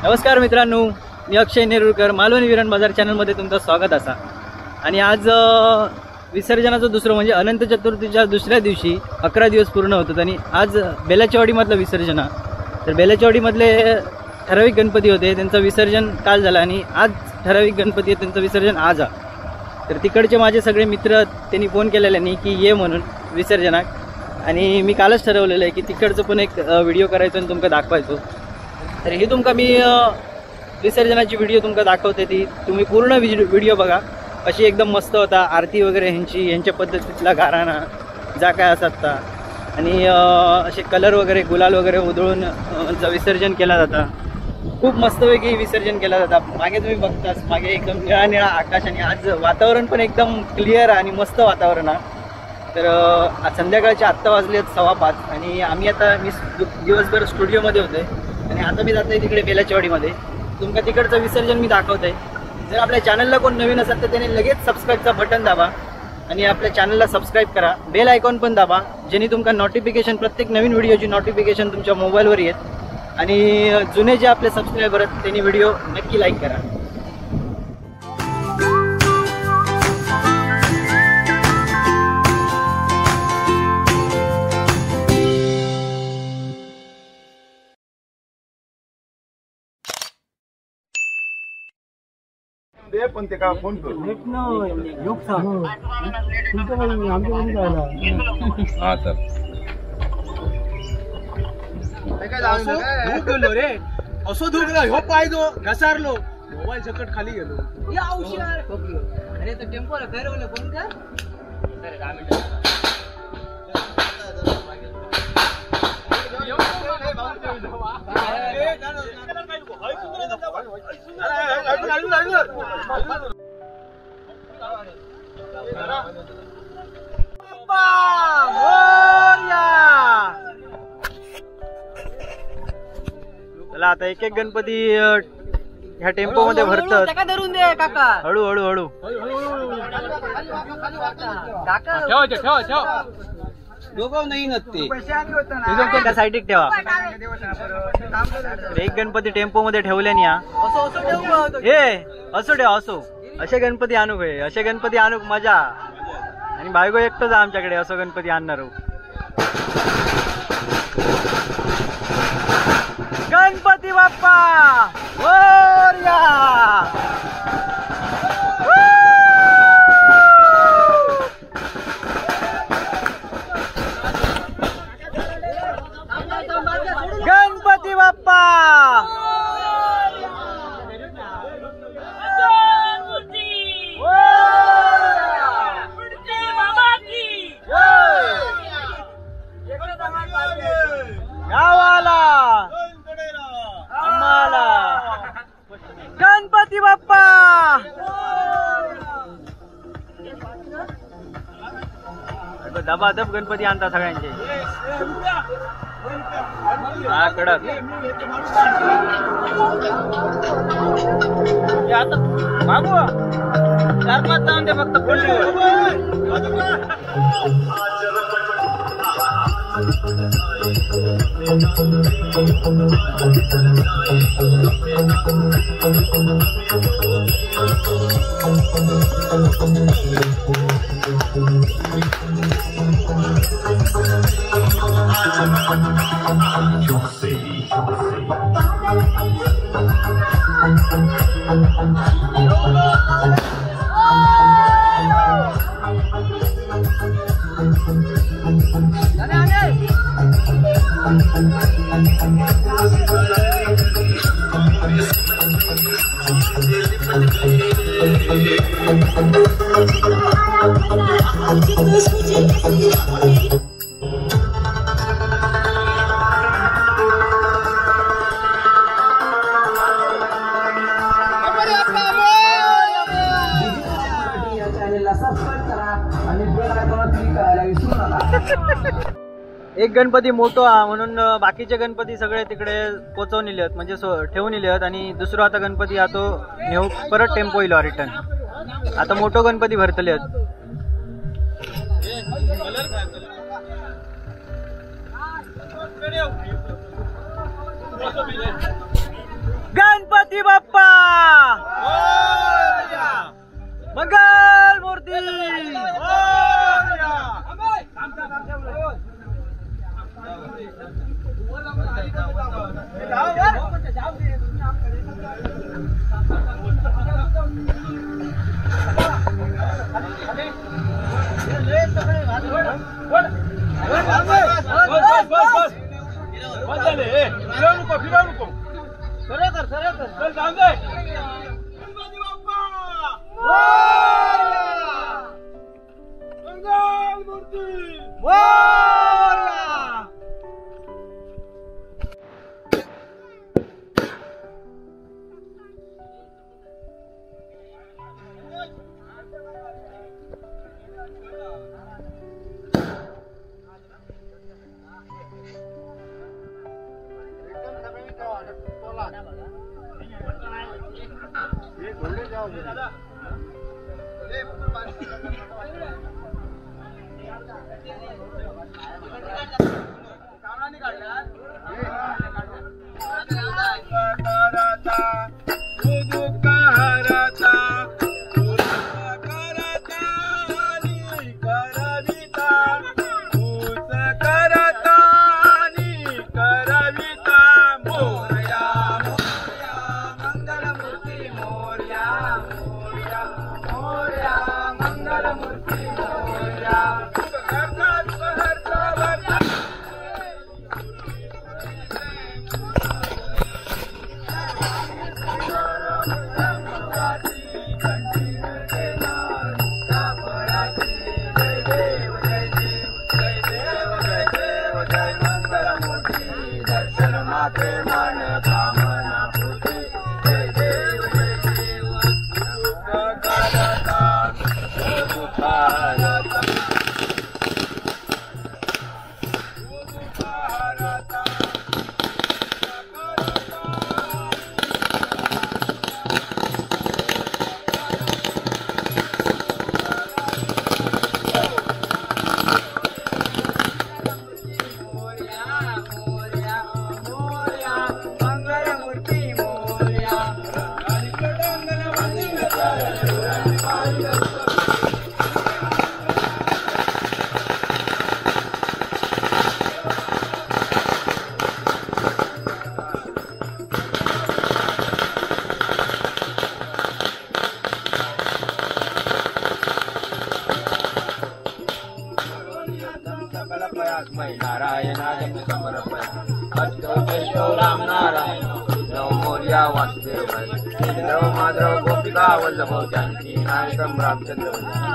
नमस्कार मित्रांनो, मी अक्षय नेरुळकर, मालवणी विरण बाजार चॅनलमध्ये तुमचं स्वागत असा। आणि आज विसर्जनाचं दुसरं म्हणजे अनंत चतुर्थीच्या दुसऱ्या दिवशी 11 दिवस पूर्ण होतात आणि आज बेलाचेवाडीमधलं विसर्जन आहे। तर बेलाचेवाडीमधले ठराविक गणपती होते, त्यांचं विसर्जन काल झालं आणि आज ठराविक गणपती आहे, त्यांचं विसर्जन आज आहे। तर तिकडचे माझे सगळे मित्र त्यांनी फोन केलेल्यानी की ये म्हणून विसर्जनाक, आणि मी कालच ठरवलेलं आहे की तिकडचं पण एक व्हिडिओ करायचो आणि तुमका दाखवायचो। तर ही तुमका मी विसर्जनाची व्हिडिओ तुमका दाखवते, ती तुम्ही पूर्ण व्हिडिओ बघा। अशी एकदम मस्त होता, आरती वगैरे ह्यांच्या पद्धतीतला घराणा जा काय असतात आणि असे कलर वगैरे गुलाल वगैरे उधळून विसर्जन केला जाता। खूप मस्तपैकी विसर्जन केला जाता। मागे तुम्ही बघताच, मागे एकदम निळा निळा आकाश आणि आज वातावरण पण एकदम क्लिअर आणि मस्त वातावरण आहे। तर आज संध्याकाळचे आत्ता वाजले 5:15 आणि आम्ही आता मी दिवसभर स्टुडिओमध्ये होते आणि आता मी जातोय तिकडे बेलाचेवाडीमध्ये। तुमका तिकडचं विसर्जन मी दाखवतोय। जर आपल्या चॅनलला कोण नवीन असेल तर त्याने लगेच सबस्क्राईबचं बटन दाबा आणि आपल्या चॅनलला सबस्क्राईब करा, बेल आयकॉन पण दाबा, जेणे तुमका नोटिफिकेशन प्रत्येक नवीन व्हिडिओची नोटिफिकेशन तुमच्या मोबाईलवर येत। आणि जुने जे आपले सबस्क्रायबर आहेत त्यांनी व्हिडिओ नक्की लाईक करा। पण ते का फोन कर रे असो धुकला ह्यो पायदो घसारलो, मोबाईल सकट खाली गेलो। या औषध अरे तो टेम्पोला फिरवलं कोण का? अरे 10 मिनिटं चला आता एक एक गणपती ह्या टेम्पो मध्ये भरतात। धरून दे काका, हळू हळू हळू काका दोघं नाही नसते एका साईडीक ठेवा। एक गणपती टेम्पो मध्ये ठेवल्याने असो ठेवा, असो असे गणपती आणू गए, असे गणपती आणू मजा। आणि बायको एकटंच आमच्याकडे असं गणपती आणणार। गणपती बाप्पा मोरया। गणपती बाप्पा बाधप गणपती आणता सगळ्यांचे. हा कडक आता बाबू 4-5 जाऊन ते फक्त एक गणपती मोठो हा म्हणून बाकीचे गणपती सगळे तिकडे पोचवून नेले आहेत, म्हणजे ठेवून नेले आहेत. आणि दुसरा आता गणपती हा तो नेऊ परत टेम्पो येईल रिटर्न. आता मोठो गणपती भरतले आहेत. गणपती बाप्पा मंगल मूर्ती.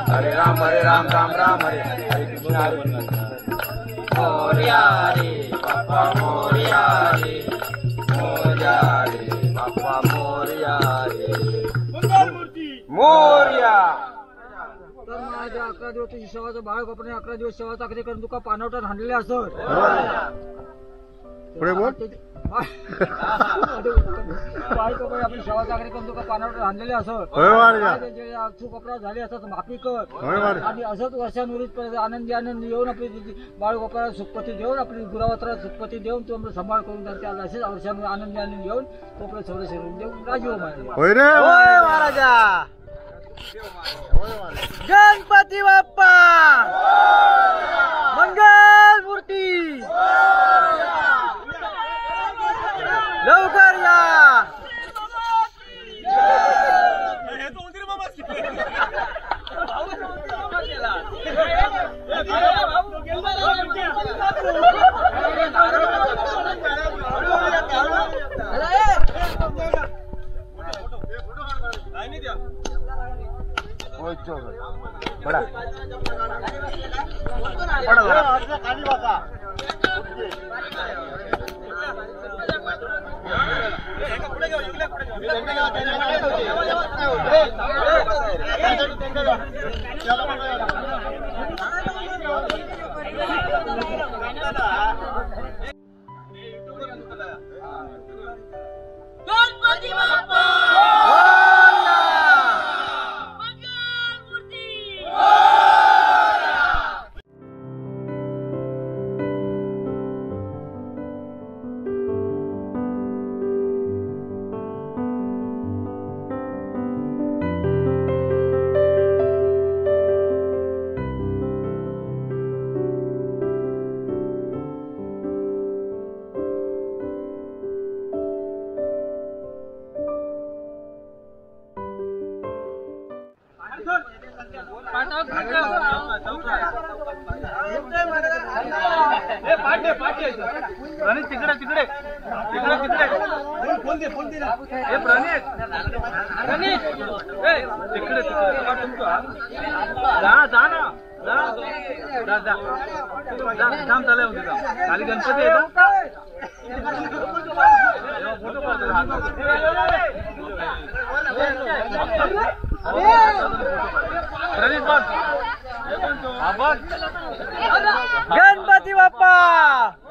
हरे राम राम राम हरे हरे कृष्ण हरे मोरया रे बाप्पा मोरया रे बाप्पा मोरया रे मोरया त्या 11 दिवस तुझी शेवाचं बाळ बापणे 11 दिवस शेवा चाकरी करून तुका पानवटात हाणलेले असत. पुढे बोल. आपण शेवा चाकरी करून तुका पानवटात हाणलेले असत. चूक अपराध झाले असतात माफी कर. आणि असंच वर्षानुरीत आनंदी आनंदी येऊन आपली बाळ गोपाळाला सुखपती देऊन आपली गुरावत्राला सुखपती देऊन तो आपलं सांभाळ करून त्याला असेच वर्षानुरी आनंदी आनंदी येऊन तो आपलं सगळं शरीर देऊन राजीव महाराजा. गणपती बाप्पा मंगल मूर्ती लवकर या. बडा गणपती बाप्पा खाली गणपती आहे गणपती बाप्पा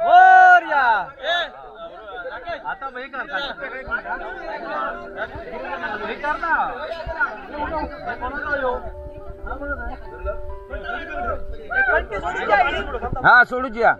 मोरया. आता हे कर ना हा सोडू द्या.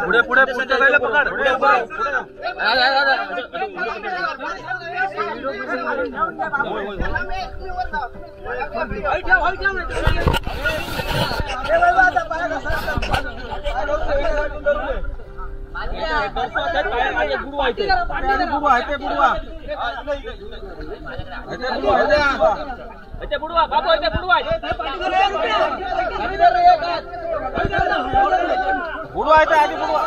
पुढे पुढे पुढच्या गायला पकड. पुढे बुडवा बाबू बुडवा बुडवायचं आधी बुडवा.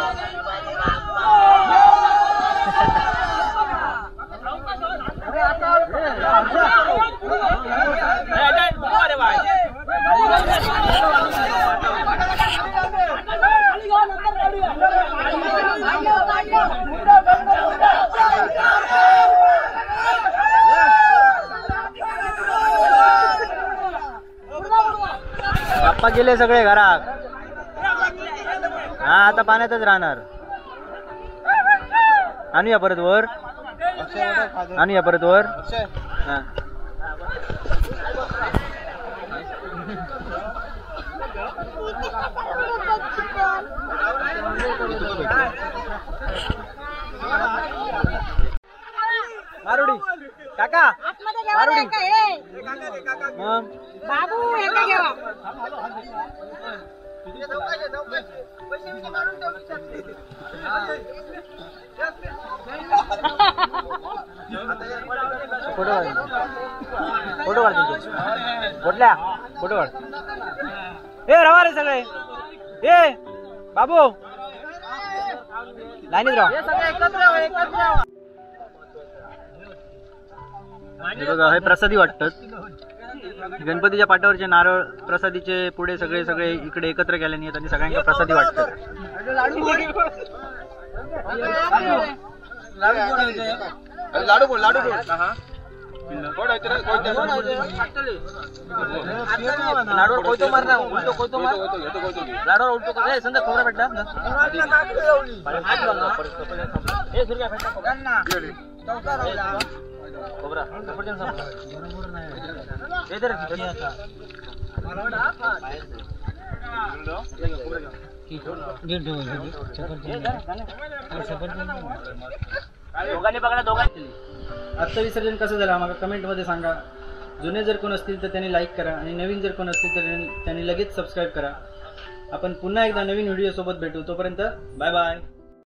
बाप्पा गेले सगळे घरात. हा आता पाण्यातच राहणार. आणूया परत वर. आणूया परत वर. हा मारुडी काका मारुडी बाबू एका घेवा फोटो काढ. फोटो काढ कुठल्या फोटो काढ. ए रवा रे सगळे. ए बाबू लाईनीत राहा. हे बघा हे प्रसादी वाटतात. गणपतीच्या पाटावरचे नारळ प्रसादीचे पुढे सगळे इकडे एकत्र केल्याने आहेत आणि सगळ्यांना प्रसादी वाटतात. लाडू बोल लाडू बोल लाडूवर कोयतो मार ना, कोयतो मार, लाडूवर उलटो कर. ए संध्या खोबरा भेटला खोबरा सफरचंद संपला. हे जरा दोघांनी बघा दोघांनी. आजचं विसर्जन कसं झालं आम्हाला कमेंट मध्ये सांगा. जुने जर कोण असतील तर त्यांनी लाईक करा आणि नवीन जर कोण असतील तर त्यांनी लगेच सबस्क्राईब करा. आपण पुन्हा एकदा नवीन व्हिडिओ सोबत भेटू. तोपर्यंत बाय बाय.